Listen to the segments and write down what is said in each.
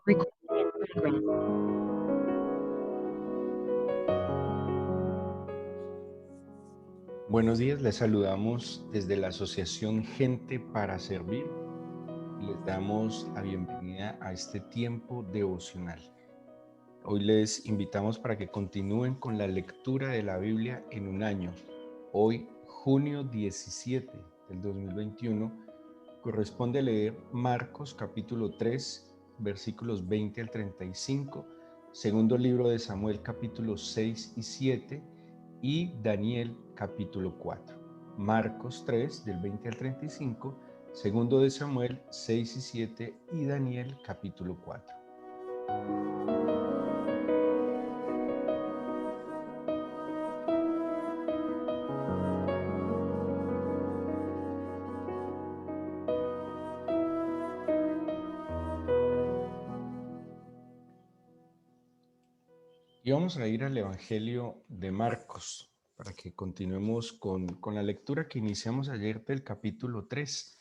Recorded in progress. Buenos días, les saludamos desde la Asociación Gente para Servir y les damos la bienvenida a este tiempo devocional. Hoy les invitamos para que continúen con la lectura de la Biblia en un año. Hoy, junio 17 del 2021, corresponde leer Marcos capítulo 3, versículos 20 al 35, segundo libro de Samuel capítulos 6 y 7 y Daniel capítulo 4. Marcos 3 del 20 al 35, segundo de Samuel 6 y 7 y Daniel capítulo 4. Y vamos a ir al Evangelio de Marcos para que continuemos con la lectura que iniciamos ayer del capítulo 3.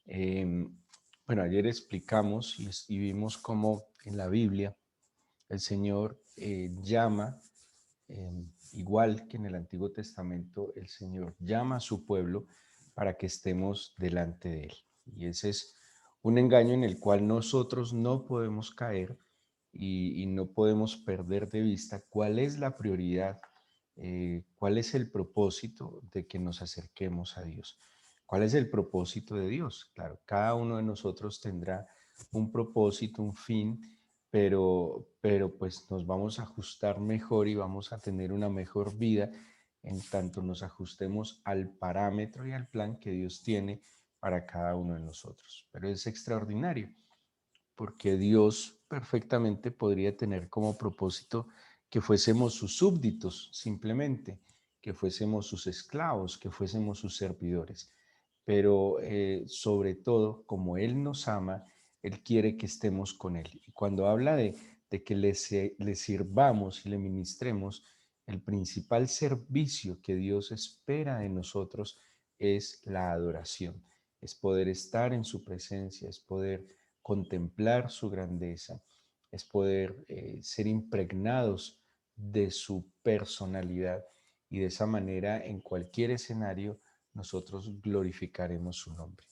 Bueno, ayer explicamos y vimos cómo en la Biblia el Señor llama, igual que en el Antiguo Testamento, el Señor llama a su pueblo para que estemos delante de Él. Y ese es un engaño en el cual nosotros no podemos caer y no podemos perder de vista cuál es la prioridad, cuál es el propósito de que nos acerquemos a Dios. ¿Cuál es el propósito de Dios? Claro, cada uno de nosotros tendrá un propósito, un fin, pero pues nos vamos a ajustar mejor y vamos a tener una mejor vida en tanto nos ajustemos al parámetro y al plan que Dios tiene para cada uno de nosotros. Pero es extraordinario porque Dios perfectamente podría tener como propósito que fuésemos sus súbditos, simplemente, que fuésemos sus esclavos, que fuésemos sus servidores. Pero sobre todo, como Él nos ama, Él quiere que estemos con Él. Y cuando habla de que le sirvamos y le ministremos, el principal servicio que Dios espera de nosotros es la adoración, es poder estar en su presencia, es poder contemplar su grandeza, es poder ser impregnados de su personalidad y de esa manera en cualquier escenario nosotros glorificaremos su nombre.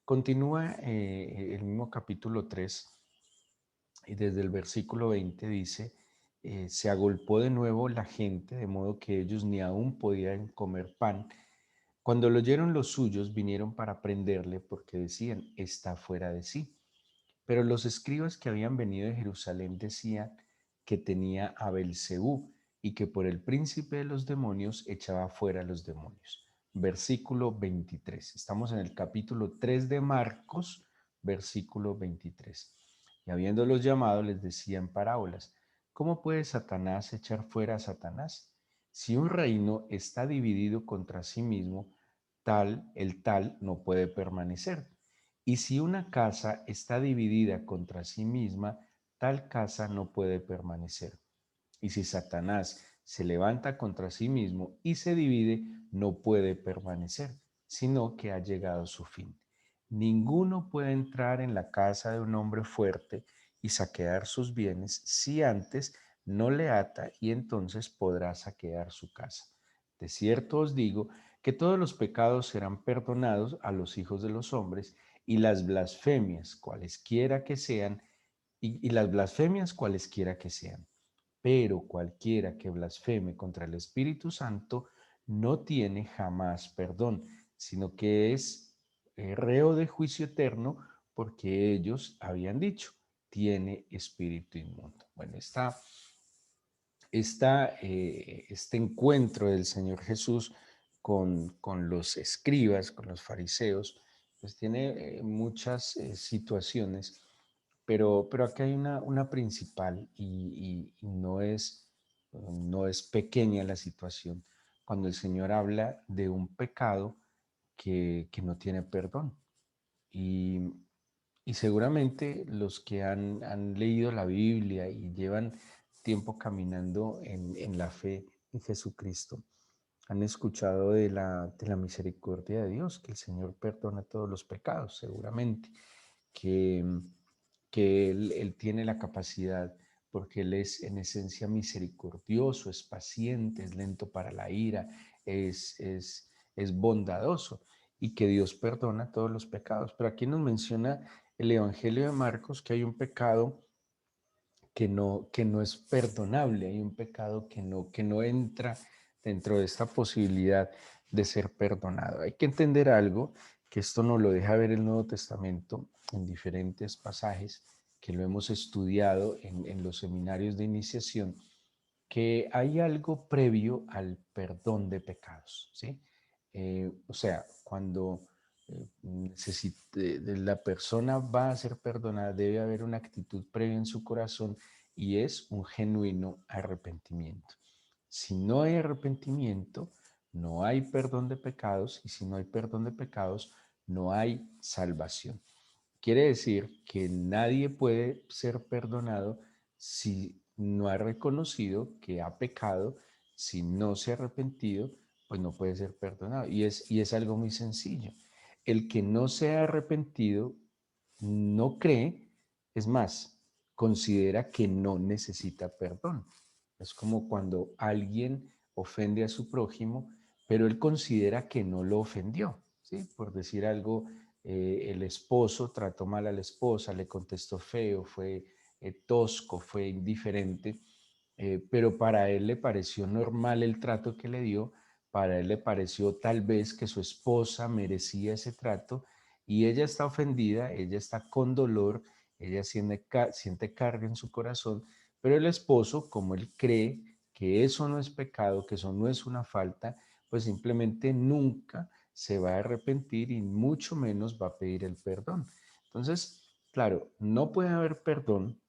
Continúa el mismo capítulo 3 y desde el versículo 20 dice, se agolpó de nuevo la gente de modo que ellos ni aún podían comer pan. Cuando lo oyeron los suyos vinieron para prenderle porque decían, está fuera de sí. Pero los escribas que habían venido de Jerusalén decían que tenía a Belcebú y que por el príncipe de los demonios echaba fuera a los demonios. Versículo 23. Estamos en el capítulo 3 de Marcos, versículo 23. Y habiéndolos llamado les decían parábolas. ¿Cómo puede Satanás echar fuera a Satanás? Si un reino está dividido contra sí mismo, el tal no puede permanecer. Y si una casa está dividida contra sí misma, tal casa no puede permanecer. Y si Satanás se levanta contra sí mismo y se divide, no puede permanecer, sino que ha llegado su fin. Ninguno puede entrar en la casa de un hombre fuerte y saquear sus bienes si antes no le ata y entonces podrá saquear su casa. De cierto os digo que todos los pecados serán perdonados a los hijos de los hombres y las blasfemias, cualesquiera que sean, y las blasfemias cualesquiera que sean. Pero cualquiera que blasfeme contra el Espíritu Santo no tiene jamás perdón, sino que es reo de juicio eterno porque ellos habían dicho, tiene espíritu inmundo. Bueno, este encuentro del Señor Jesús con los escribas, con los fariseos, pues tiene muchas situaciones, pero aquí hay una principal y no es pequeña la situación cuando el Señor habla de un pecado que no tiene perdón. Y, y seguramente los que han leído la Biblia y llevan tiempo caminando en la fe en Jesucristo, han escuchado de la misericordia de Dios, que el Señor perdona todos los pecados, seguramente, que que Él tiene la capacidad, porque Él es en esencia misericordioso, es paciente, es lento para la ira, es bondadoso y que Dios perdona todos los pecados. Pero aquí nos menciona el Evangelio de Marcos que hay un pecado que no es perdonable, hay un pecado que no entra dentro de esta posibilidad de ser perdonado. Hay que entender algo, que esto nos lo deja ver el Nuevo Testamento en diferentes pasajes, que lo hemos estudiado en los seminarios de iniciación, que hay algo previo al perdón de pecados, ¿sí? O sea, cuando la persona va a ser perdonada, debe haber una actitud previa en su corazón y es un genuino arrepentimiento. Si no hay arrepentimiento, no hay perdón de pecados y si no hay perdón de pecados, no hay salvación. Quiere decir que nadie puede ser perdonado si no ha reconocido que ha pecado, si no se ha arrepentido, pues no puede ser perdonado. Y es algo muy sencillo. El que no se ha arrepentido no cree, es más, considera que no necesita perdón. Es como cuando alguien ofende a su prójimo, pero él considera que no lo ofendió, ¿sí? Por decir algo, el esposo trató mal a la esposa, le contestó feo, fue tosco, fue indiferente, pero para él le pareció normal el trato que le dio, para él le pareció tal vez que su esposa merecía ese trato y ella está ofendida, ella está con dolor, ella siente carga en su corazón, pero el esposo, como él cree que eso no es pecado, que eso no es una falta, pues simplemente nunca se va a arrepentir y mucho menos va a pedir el perdón. Entonces, claro, no puede haber perdón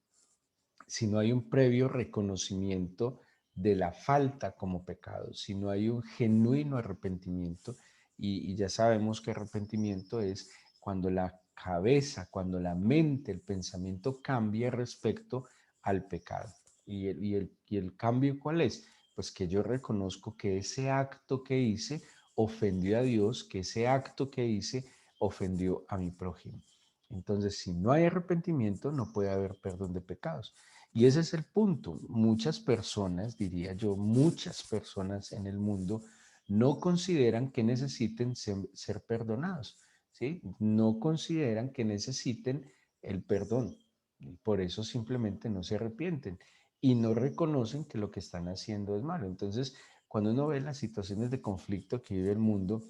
si no hay un previo reconocimiento de la falta como pecado, si no hay un genuino arrepentimiento, y ya sabemos que arrepentimiento es cuando la cabeza, cuando la mente, el pensamiento cambia respecto al pecado. ¿Y el cambio cuál es? Pues que yo reconozco que ese acto que hice ofendió a Dios, que ese acto que hice ofendió a mi prójimo. Entonces, si no hay arrepentimiento, no puede haber perdón de pecados. Y ese es el punto. Muchas personas, diría yo, muchas personas en el mundo no consideran que necesiten ser perdonados, ¿sí? No consideran que necesiten el perdón. Y por eso simplemente no se arrepienten y no reconocen que lo que están haciendo es malo. Entonces, cuando uno ve las situaciones de conflicto que vive el mundo,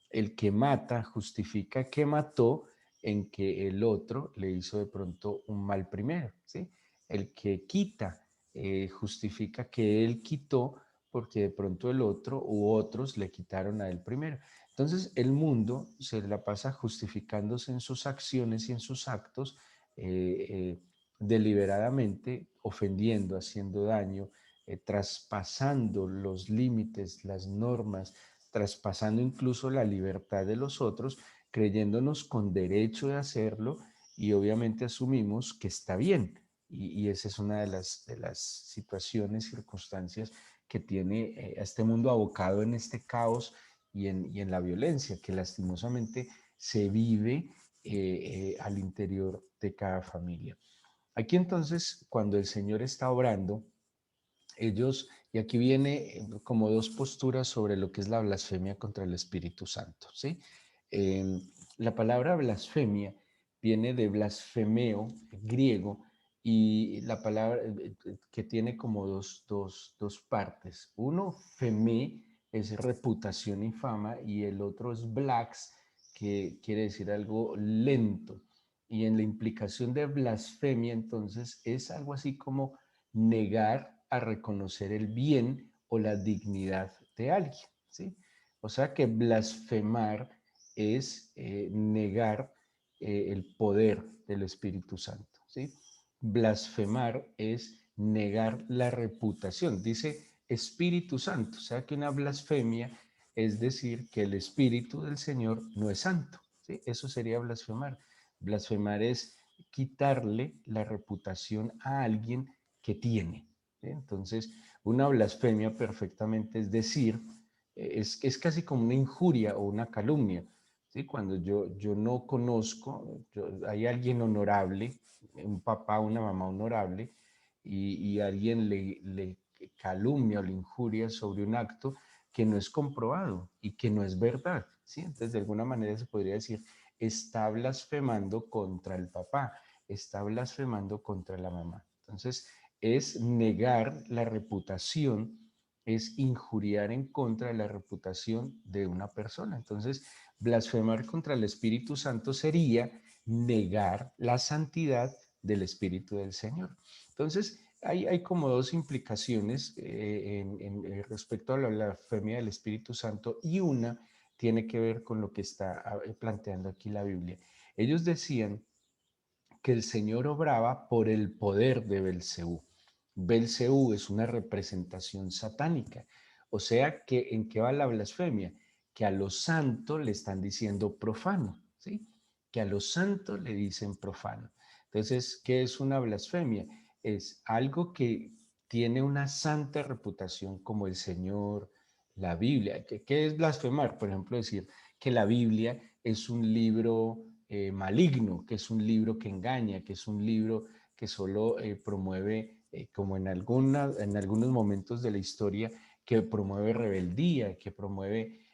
el que mata justifica que mató en que el otro le hizo de pronto un mal primero, ¿sí? El que quita justifica que él quitó porque de pronto el otro u otros le quitaron a él primero. Entonces el mundo se la pasa justificándose en sus acciones y en sus actos deliberadamente, ofendiendo, haciendo daño, traspasando los límites, las normas, traspasando incluso la libertad de los otros, creyéndonos con derecho de hacerlo y obviamente asumimos que está bien. Y esa es una de las situaciones, circunstancias que tiene a este mundo abocado en este caos y en la violencia que lastimosamente se vive al interior de cada familia. Aquí entonces, cuando el Señor está obrando, ellos, y aquí viene como dos posturas sobre lo que es la blasfemia contra el Espíritu Santo, ¿sí? Eh, la palabra blasfemia viene de blasfemeo, griego, y la palabra que tiene como dos partes. Uno, feme, es reputación y fama, y el otro es blax, que quiere decir algo lento. Y en la implicación de blasfemia, entonces, es algo así como negar a reconocer el bien o la dignidad de alguien, ¿sí? O sea que blasfemar es negar el poder del Espíritu Santo, ¿sí? Blasfemar es negar la reputación. Dice Espíritu Santo, o sea que una blasfemia es decir que el Espíritu del Señor no es santo, ¿sí? Eso sería blasfemar. Blasfemar es quitarle la reputación a alguien que tiene. ¿Sí? Entonces, una blasfemia perfectamente es decir, es casi como una injuria o una calumnia, ¿sí? Cuando yo no conozco, hay alguien honorable, un papá, una mamá honorable, y alguien le calumnia o le injuria sobre un acto que no es comprobado y que no es verdad, ¿sí? Entonces, de alguna manera se podría decir, está blasfemando contra el papá, está blasfemando contra la mamá. Entonces, es negar la reputación, es injuriar en contra de la reputación de una persona. Entonces, blasfemar contra el Espíritu Santo sería negar la santidad del Espíritu del Señor. Entonces, hay como dos implicaciones respecto a la blasfemia del Espíritu Santo, y una tiene que ver con lo que está planteando aquí la Biblia. Ellos decían que el Señor obraba por el poder de Belcebú. Belcebú es una representación satánica. O sea, que ¿en qué va la blasfemia? Que a los santos le están diciendo profano, ¿sí? Que a los santos le dicen profano. Entonces, ¿qué es una blasfemia? Es algo que tiene una santa reputación, como el Señor, la Biblia. ¿Qué es blasfemar? Por ejemplo, decir que la Biblia es un libro maligno, que es un libro que engaña, que es un libro que solo promueve, como en algunos momentos de la historia, que promueve rebeldía, que promueve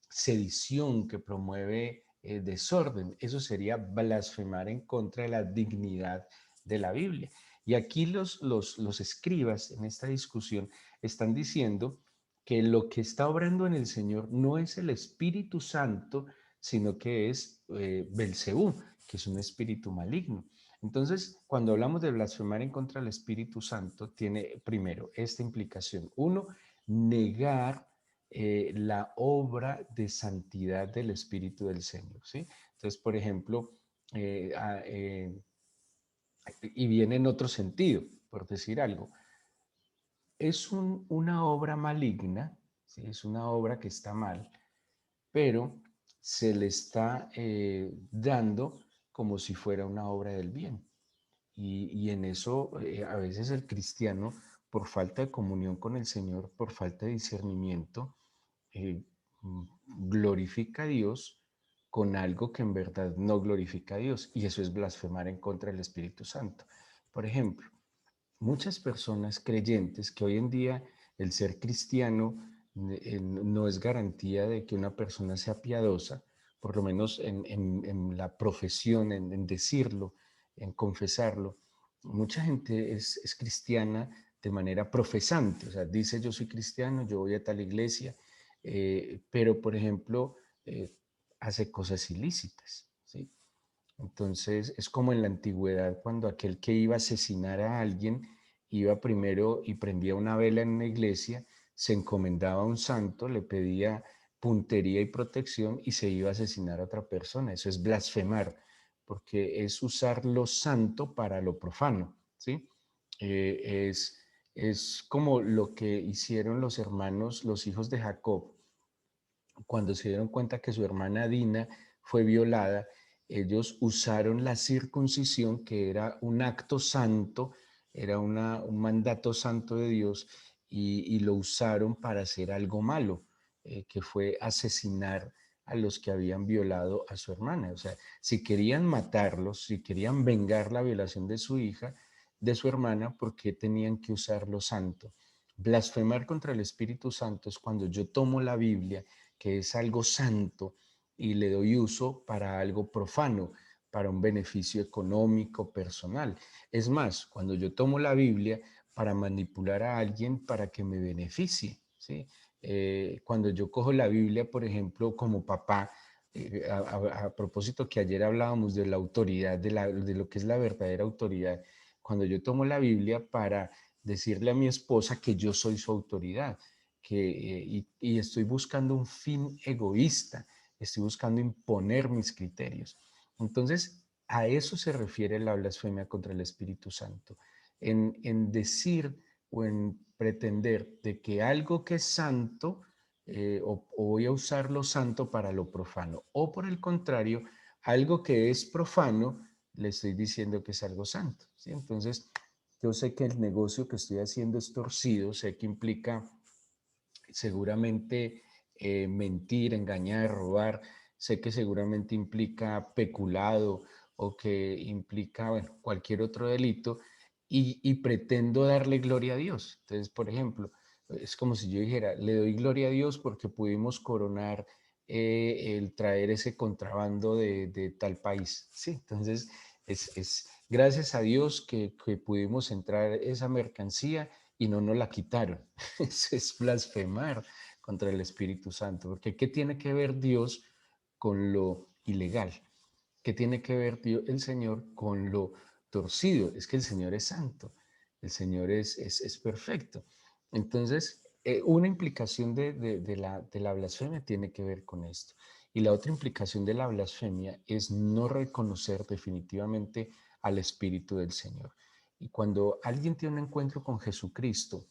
sedición, que promueve desorden. Eso sería blasfemar en contra de la dignidad de la Biblia. Y aquí los escribas en esta discusión están diciendo que lo que está obrando en el Señor no es el Espíritu Santo, sino que es Belcebú, que es un espíritu maligno. Entonces, cuando hablamos de blasfemar en contra del Espíritu Santo, tiene primero esta implicación. Uno, negar la obra de santidad del Espíritu del Señor, ¿sí? Entonces, por ejemplo, eh, eh, y viene en otro sentido, por decir algo, es una obra maligna, ¿sí? Es una obra que está mal, pero se le está dando como si fuera una obra del bien. Y en eso a veces el cristiano, por falta de comunión con el Señor, por falta de discernimiento, eh, glorifica a Dios con algo que en verdad no glorifica a Dios. Y eso es blasfemar en contra del Espíritu Santo. Por ejemplo, muchas personas creyentes que hoy en día el ser cristiano no es garantía de que una persona sea piadosa, por lo menos en la profesión, en decirlo, en confesarlo. Mucha gente es cristiana de manera profesante, o sea, dice yo soy cristiano, yo voy a tal iglesia, pero por ejemplo hace cosas ilícitas, ¿sí? Entonces es como en la antigüedad, cuando aquel que iba a asesinar a alguien iba primero y prendía una vela en una iglesia, se encomendaba a un santo, le pedía puntería y protección y se iba a asesinar a otra persona. Eso es blasfemar, porque es usar lo santo para lo profano, ¿sí? Es como lo que hicieron los hermanos, los hijos de Jacob, cuando se dieron cuenta que su hermana Dina fue violada. Ellos usaron la circuncisión, que era un acto santo, era un mandato santo de Dios, y lo usaron para hacer algo malo, que fue asesinar a los que habían violado a su hermana. O sea, si querían matarlos, si querían vengar la violación de su hija, de su hermana, ¿por qué tenían que usar lo santo? Blasfemar contra el Espíritu Santo es cuando yo tomo la Biblia, que es algo santo, y le doy uso para algo profano, para un beneficio económico, personal. Es más, cuando yo tomo la Biblia para manipular a alguien para que me beneficie, ¿sí? Cuando yo cojo la Biblia, por ejemplo, como papá, a propósito que ayer hablábamos de la autoridad, de lo que es la verdadera autoridad, cuando yo tomo la Biblia para decirle a mi esposa que yo soy su autoridad, y estoy buscando un fin egoísta, estoy buscando imponer mis criterios. Entonces, a eso se refiere la blasfemia contra el Espíritu Santo, en decir o en pretender de que algo que es santo, o voy a usar lo santo para lo profano, o por el contrario, algo que es profano, le estoy diciendo que es algo santo, ¿sí? Entonces, yo sé que el negocio que estoy haciendo es torcido, sé que implica seguramente mentir, engañar, robar, sé que seguramente implica peculado o que implica, bueno, cualquier otro delito y pretendo darle gloria a Dios. Entonces, por ejemplo, es como si yo dijera, le doy gloria a Dios porque pudimos coronar el traer ese contrabando de tal país. Sí, entonces es gracias a Dios que pudimos entrar esa mercancía y no nos la quitaron. Eso es blasfemar contra el Espíritu Santo, porque ¿qué tiene que ver Dios con lo ilegal? ¿Qué tiene que ver el Señor con lo torcido? Es que el Señor es santo, el Señor es perfecto. Entonces, una implicación de la blasfemia tiene que ver con esto. Y la otra implicación de la blasfemia es no reconocer definitivamente al Espíritu del Señor. Y cuando alguien tiene un encuentro con Jesucristo,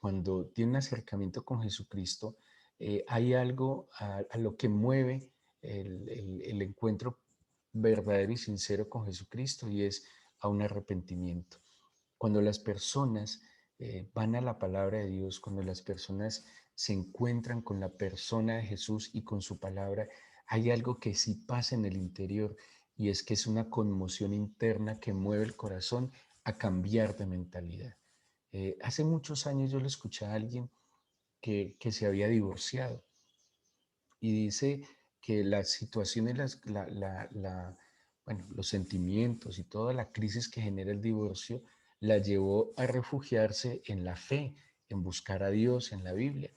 cuando tiene un acercamiento con Jesucristo, hay algo a lo que mueve el encuentro verdadero y sincero con Jesucristo y es a un arrepentimiento. Cuando las personas van a la palabra de Dios, cuando las personas se encuentran con la persona de Jesús y con su palabra, hay algo que sí pasa en el interior y es que es una conmoción interna que mueve el corazón a cambiar de mentalidad. Hace muchos años yo le escuché a alguien que se había divorciado y dice que las situaciones, bueno, los sentimientos y toda la crisis que genera el divorcio la llevó a refugiarse en la fe, en buscar a Dios, en la Biblia.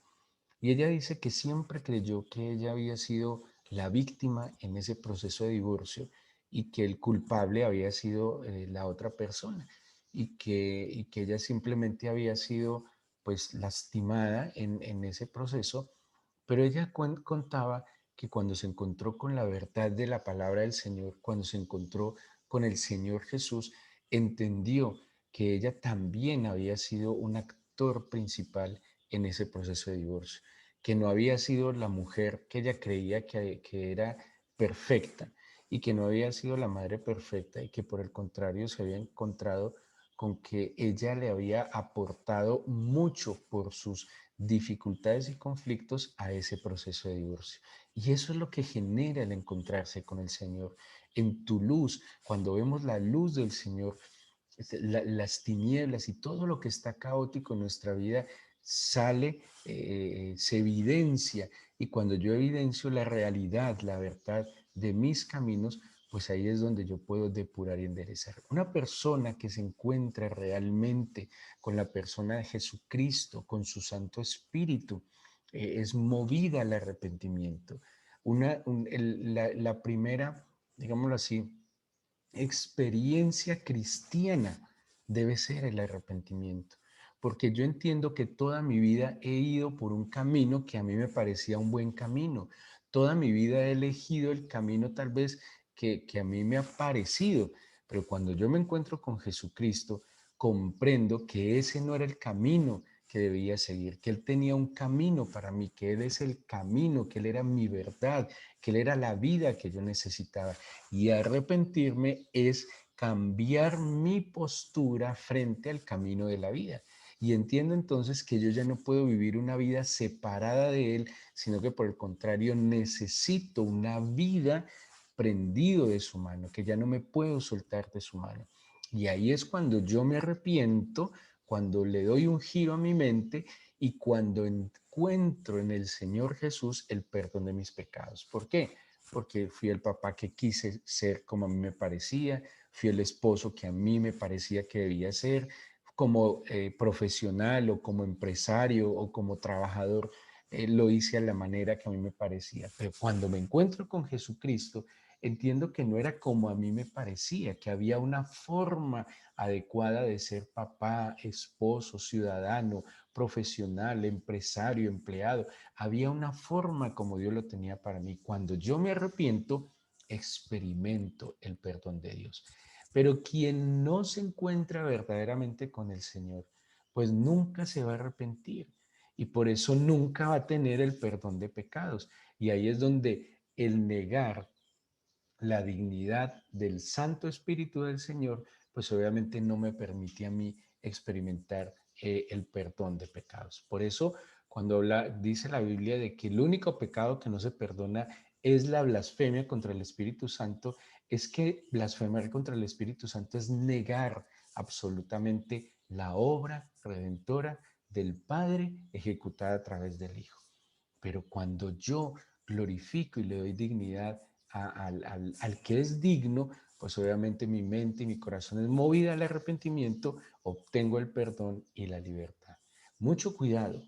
Y ella dice que siempre creyó que ella había sido la víctima en ese proceso de divorcio y que el culpable había sido la otra persona y que ella simplemente había sido pues lastimada en ese proceso, pero ella contaba que cuando se encontró con la verdad de la palabra del Señor, cuando se encontró con el Señor Jesús, entendió que ella también había sido un actor principal en ese proceso de divorcio, que no había sido la mujer que ella creía que era perfecta y que no había sido la madre perfecta y que por el contrario se había encontrado con que ella le había aportado mucho por sus dificultades y conflictos a ese proceso de divorcio. Y eso es lo que genera el encontrarse con el Señor. En tu luz, cuando vemos la luz del Señor, las tinieblas y todo lo que está caótico en nuestra vida sale, se evidencia. Y cuando yo evidencio la realidad, la verdad de mis caminos, pues ahí es donde yo puedo depurar y enderezar. Una persona que se encuentra realmente con la persona de Jesucristo, con su Santo Espíritu, es movida al arrepentimiento. La primera, digámoslo así, experiencia cristiana debe ser el arrepentimiento, porque yo entiendo que toda mi vida he ido por un camino que a mí me parecía un buen camino. Toda mi vida he elegido el camino tal vez que a mí me ha parecido, pero cuando yo me encuentro con Jesucristo, comprendo que ese no era el camino que debía seguir, que Él tenía un camino para mí, que Él es el camino, que Él era mi verdad, que Él era la vida que yo necesitaba. Y arrepentirme es cambiar mi postura frente al camino de la vida. Y entiendo entonces que yo ya no puedo vivir una vida separada de Él, sino que por el contrario necesito una vida prendido de su mano, que ya no me puedo soltar de su mano. Y ahí es cuando yo me arrepiento, cuando le doy un giro a mi mente y cuando encuentro en el Señor Jesús el perdón de mis pecados. ¿Por qué? Porque fui el papá que quise ser como a mí me parecía, fui el esposo que a mí me parecía que debía ser, como profesional o como empresario o como trabajador, lo hice a la manera que a mí me parecía. Pero cuando me encuentro con Jesucristo, entiendo que no era como a mí me parecía, que había una forma adecuada de ser papá, esposo, ciudadano, profesional, empresario, empleado. Había una forma como Dios lo tenía para mí. Cuando yo me arrepiento, experimento el perdón de Dios. Pero quien no se encuentra verdaderamente con el Señor, pues nunca se va a arrepentir y por eso nunca va a tener el perdón de pecados. Y ahí es donde el negar la dignidad del Santo Espíritu del Señor, pues obviamente no me permite a mí experimentar el perdón de pecados. Por eso, cuando dice la Biblia de que el único pecado que no se perdona es la blasfemia contra el Espíritu Santo, es que blasfemar contra el Espíritu Santo es negar absolutamente la obra redentora del Padre ejecutada a través del Hijo. Pero cuando yo glorifico y le doy dignidad al que es digno, pues obviamente mi mente y mi corazón es movida al arrepentimiento, obtengo el perdón y la libertad. Mucho cuidado,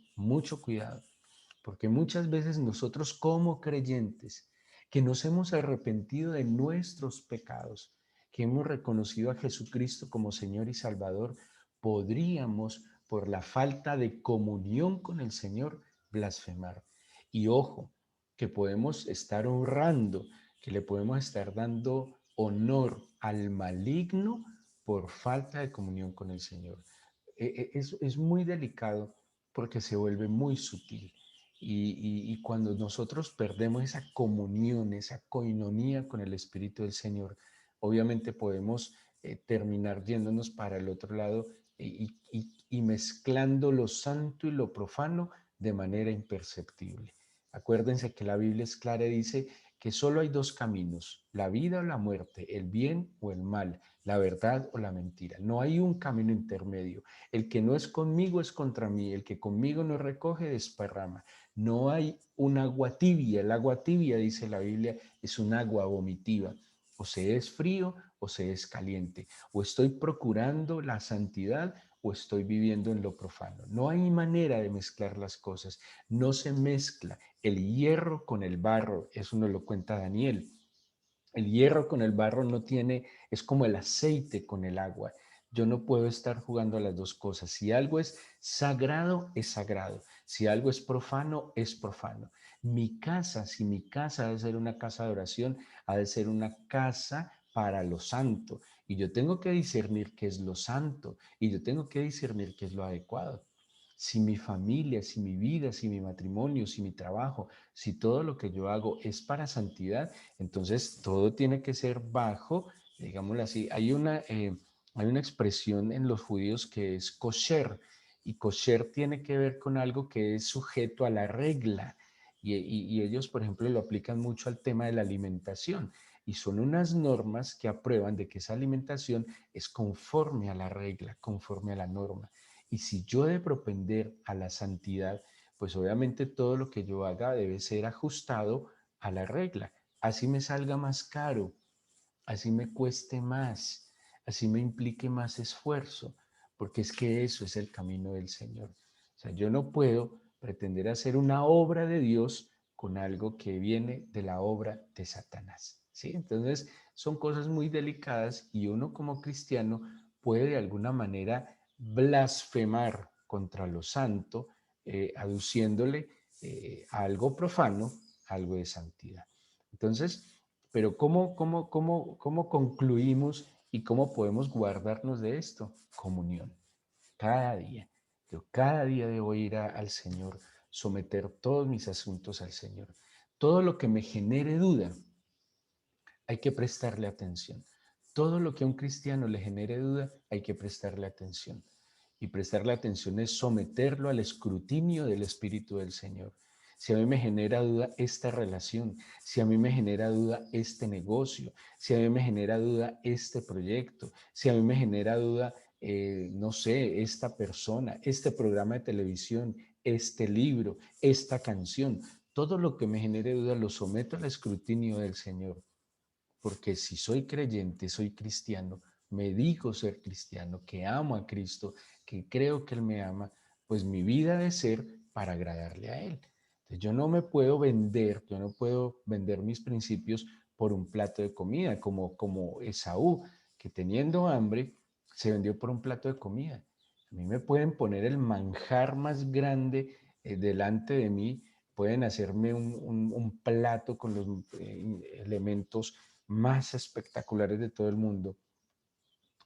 porque muchas veces nosotros como creyentes que nos hemos arrepentido de nuestros pecados, que hemos reconocido a Jesucristo como Señor y Salvador, podríamos, por la falta de comunión con el Señor, blasfemar. Y ojo, que podemos estar honrando, que le podemos estar dando honor al maligno por falta de comunión con el Señor. Es muy delicado porque se vuelve muy sutil. Y cuando nosotros perdemos esa comunión, esa coinonía con el Espíritu del Señor, obviamente podemos terminar yéndonos para el otro lado y mezclando lo santo y lo profano de manera imperceptible. Acuérdense que la Biblia es clara y dice que solo hay dos caminos, la vida o la muerte, el bien o el mal, la verdad o la mentira. No hay un camino intermedio. El que no es conmigo es contra mí, el que conmigo no recoge desparrama. No hay un agua tibia. El agua tibia, dice la Biblia, es un agua vomitiva. O se es frío o se es caliente. O estoy procurando la santidad o estoy viviendo en lo profano. No hay manera de mezclar las cosas. No se mezcla el hierro con el barro. Eso nos lo cuenta Daniel. El hierro con el barro no tiene, es como el aceite con el agua. Yo no puedo estar jugando a las dos cosas. Si algo es sagrado, es sagrado. Si algo es profano, es profano. Mi casa, si mi casa ha de ser una casa de oración, ha de ser una casa para lo santo. Y yo tengo que discernir qué es lo santo y yo tengo que discernir qué es lo adecuado. Si mi familia, si mi vida, si mi matrimonio, si mi trabajo, si todo lo que yo hago es para santidad, entonces todo tiene que ser bajo, digámoslo así. Hay una expresión en los judíos que es kosher, y kosher tiene que ver con algo que es sujeto a la regla. Y ellos, por ejemplo, lo aplican mucho al tema de la alimentación. Y son unas normas que aprueban de que esa alimentación es conforme a la regla, conforme a la norma. Y si yo he de propender a la santidad, pues obviamente todo lo que yo haga debe ser ajustado a la regla. Así me salga más caro, así me cueste más, así me implique más esfuerzo, porque es que eso es el camino del Señor. O sea, yo no puedo pretender hacer una obra de Dios con algo que viene de la obra de Satanás, ¿sí? Entonces, son cosas muy delicadas y uno como cristiano puede de alguna manera blasfemar contra lo santo, aduciéndole a algo profano, algo de santidad. Entonces, pero ¿cómo concluimos y cómo podemos guardarnos de esto? Comunión. Cada día. Yo cada día debo ir al Señor, someter todos mis asuntos al Señor. Todo lo que me genere duda, hay que prestarle atención. Todo lo que a un cristiano le genere duda, hay que prestarle atención. Y prestarle atención es someterlo al escrutinio del Espíritu del Señor. Si a mí me genera duda esta relación, si a mí me genera duda este negocio, si a mí me genera duda este proyecto, si a mí me genera duda, no sé, esta persona, este programa de televisión, este libro, esta canción, todo lo que me genere duda lo someto al escrutinio del Señor. Porque si soy creyente, soy cristiano, me digo ser cristiano, que amo a Cristo, que creo que Él me ama, pues mi vida debe ser para agradarle a Él. Entonces, yo no me puedo vender, yo no puedo vender mis principios por un plato de comida, como Esaú, que teniendo hambre se vendió por un plato de comida. A mí me pueden poner el manjar más grande delante de mí, pueden hacerme un plato con los elementos más espectaculares de todo el mundo,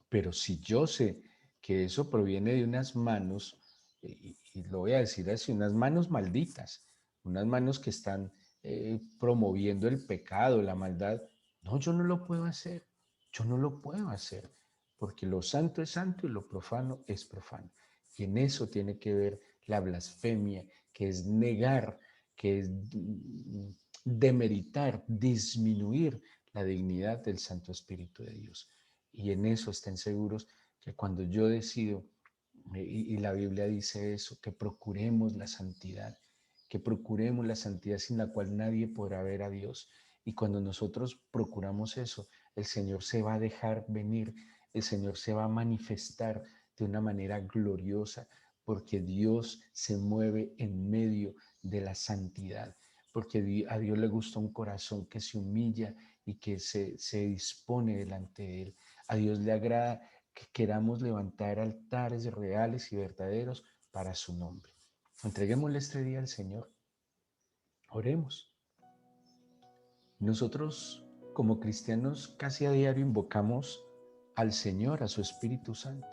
pero si yo sé que eso proviene de unas manos, y lo voy a decir así, unas manos malditas, unas manos que están promoviendo el pecado, la maldad, no, yo no lo puedo hacer, yo no lo puedo hacer, porque lo santo es santo y lo profano es profano. Y en eso tiene que ver la blasfemia, que es negar, que es demeritar, disminuir la dignidad del Santo Espíritu de Dios. Y en eso estén seguros que cuando yo decido, y la Biblia dice eso, que procuremos la santidad sin la cual nadie podrá ver a Dios. Y cuando nosotros procuramos eso, el Señor se va a dejar venir, el Señor se va a manifestar de una manera gloriosa, porque Dios se mueve en medio de la santidad, porque a Dios le gusta un corazón que se humilla y que se dispone delante de Él. A Dios le agrada que queramos levantar altares reales y verdaderos para su nombre. Entreguémosle este día al Señor. Oremos. Nosotros, como cristianos, casi a diario invocamos al Señor, a su Espíritu Santo.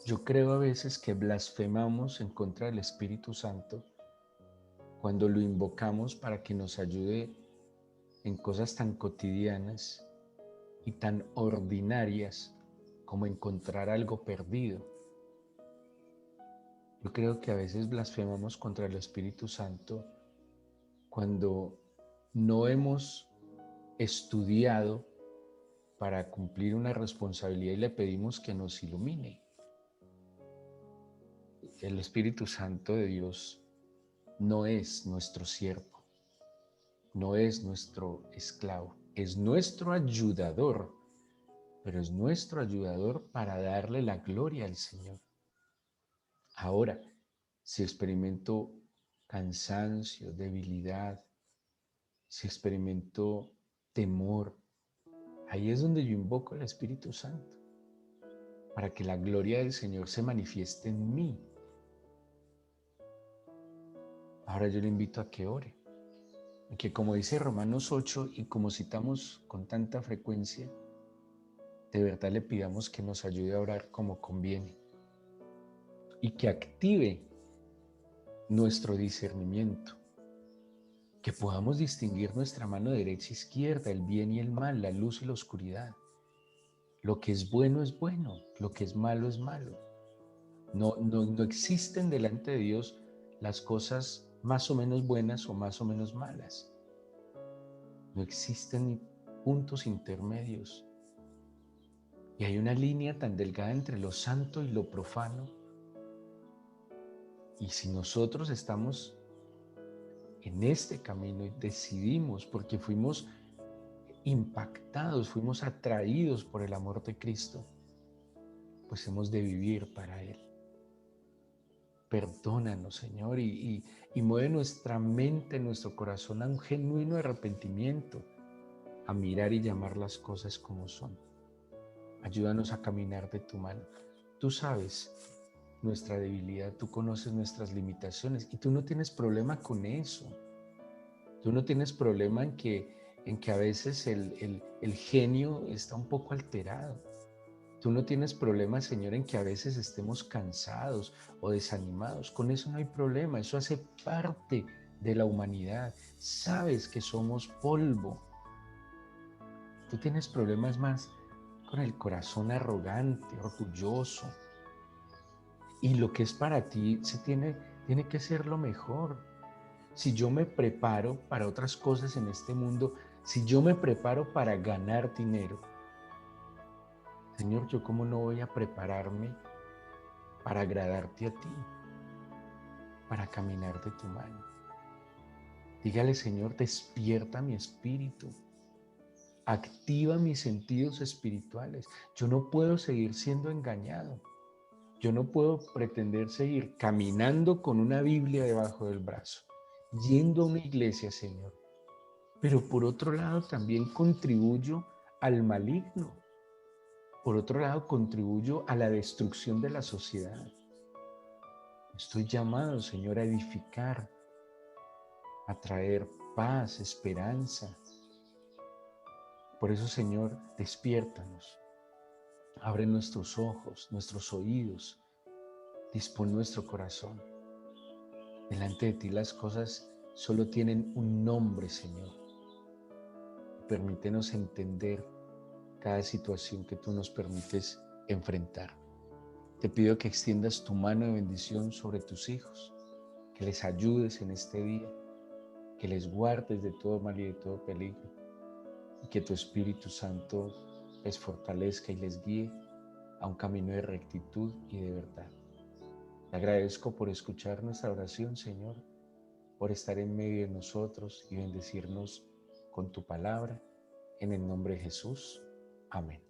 Yo creo a veces que blasfemamos en contra del Espíritu Santo cuando lo invocamos para que nos ayude en cosas tan cotidianas y tan ordinarias como encontrar algo perdido. Yo creo que a veces blasfemamos contra el Espíritu Santo cuando no hemos estudiado para cumplir una responsabilidad y le pedimos que nos ilumine. El Espíritu Santo de Dios no es nuestro siervo, no es nuestro esclavo, es nuestro ayudador, pero es nuestro ayudador para darle la gloria al Señor. Ahora, si experimento cansancio, debilidad, si experimento temor, ahí es donde yo invoco al Espíritu Santo, para que la gloria del Señor se manifieste en mí. Ahora yo le invito a que ore, y que como dice Romanos 8 y como citamos con tanta frecuencia, de verdad le pidamos que nos ayude a orar como conviene y que active nuestro discernimiento, que podamos distinguir nuestra mano derecha e izquierda, el bien y el mal, la luz y la oscuridad. Lo que es bueno, lo que es malo. No existen delante de Dios las cosas más o menos buenas o más o menos malas. No existen puntos intermedios. Y hay una línea tan delgada entre lo santo y lo profano. Y si nosotros estamos en este camino y decidimos, porque fuimos impactados, fuimos atraídos por el amor de Cristo, pues hemos de vivir para Él. Perdónanos, Señor, y mueve nuestra mente, nuestro corazón a un genuino arrepentimiento, a mirar y llamar las cosas como son. Ayúdanos a caminar de tu mano. Tú sabes nuestra debilidad, tú conoces nuestras limitaciones y tú no tienes problema con eso. Tú no tienes problema en que a veces el genio está un poco alterado. Tú no tienes problema, Señor, en que a veces estemos cansados o desanimados. Con eso no hay problema. Eso hace parte de la humanidad. Sabes que somos polvo. Tú tienes problemas más con el corazón arrogante, orgulloso. Y lo que es para ti tiene que ser lo mejor. Si yo me preparo para otras cosas en este mundo, si yo me preparo para ganar dinero, Señor, ¿yo cómo no voy a prepararme para agradarte a ti, para caminar de tu mano? Dígale, Señor, despierta mi espíritu, activa mis sentidos espirituales. Yo no puedo seguir siendo engañado. Yo no puedo pretender seguir caminando con una Biblia debajo del brazo, yendo a una iglesia, Señor. Pero por otro lado también contribuyo al maligno. Por otro lado contribuyo a la destrucción de la sociedad. Estoy llamado, Señor, a edificar, a traer paz, esperanza. Por eso, Señor, despiértanos. Abre nuestros ojos, nuestros oídos. Dispón nuestro corazón. Delante de ti las cosas solo tienen un nombre, Señor. Permítenos entender cada situación que tú nos permites enfrentar. Te pido que extiendas tu mano de bendición sobre tus hijos, que les ayudes en este día, que les guardes de todo mal y de todo peligro, y que tu Espíritu Santo les fortalezca y les guíe a un camino de rectitud y de verdad. Te agradezco por escuchar nuestra oración, Señor, por estar en medio de nosotros y bendecirnos con tu palabra. En el nombre de Jesús. Amén.